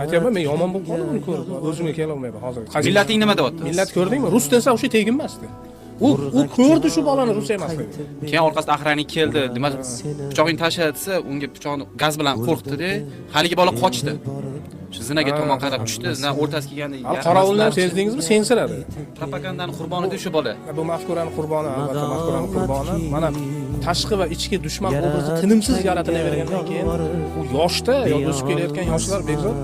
aytyapman, men yomon bo'lib qoldim buni ko'rib, o'zimga kela olmayman hozir. Millating nima deyapti? Millat ko'rdingmi? Rus desa o'sha teginmasdi. U ko'rdi shu bolani rus emasligi. Keyin orqasidan охранник keldi, nima pichog'ini tashladi desa, unga pichoqni gaz bilan qo'rqitdi-da, haligi bola qochdi. Shu zinaga tomon qarab tushdi, zina o'rtasiga kelganda qorovullar sezdingizmi? Sensiradi. Propagandani qurboni edi shu bola. Bu mafkurani qurboni, albatta mafkurani qurboni. Mana tashqi va ichki dushman obrazi tinimsiz yaratilavergandan keyin u yoshda yoki o'sib kelayotgan yoshlar Bekzod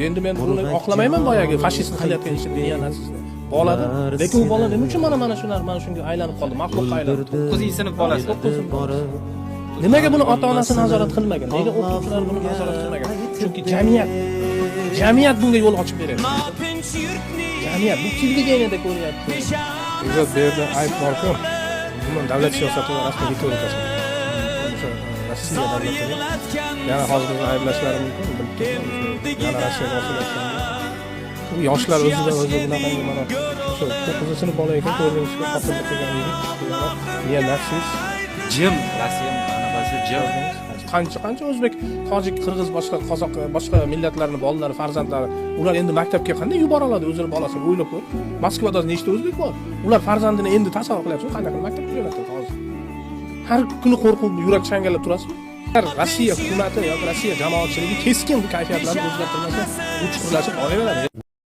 endi men buni oqlamayman boyagi fashist qilayotgan ishni deyanatsizda. Bolada, lekin u bola nima uchun mana shunga aylanib qoldi, maxluqqa aylanib. 9 sinf bolasi. Nimaga buni ota-onasi nazorat qilmagan? Nega o'qituvchilar buni nazorat qilmagan? Chunki jamiyat bunga yo'l ochib beradi. Jamiyat bu televideniyada ko'ryapti. Bekzod bu yerda ayb bor-ku. Umuman davlat siyosati va rasmiy retorikasi. Rossiya davlatiga yana hozir ayblashlari mumkin. Yana Rossiyaga oshilayotgan. Bu yoshlar o'zida o'zi bunaqangi mana shu 9 sinf bola ekan, ko'rinishga qotillik qilgan yigit. Niya narsist. Jim Rossiya manabasi jim. Qancha o'zbek, tojik, qirg'iz, boshqa qozoq, boshqa millatlarning bolalari, farzandlari, ular endi maktabga qanday yubora oladi o'zini bolasini o'ylab ko'r. Moskvada nechta o'zbek bor? Ular farzandini endi tasavvur qilyapsiz, qanday qilib maktabga jo'natadi hozir. Har kuni qo'rqib yurak changallab turasiz. Rossiya hukumati yoki Rossiya jamoatchiligi keskin bu kayfiyatlarni o'zgartirmasa, u chuqurlashib boraveradi.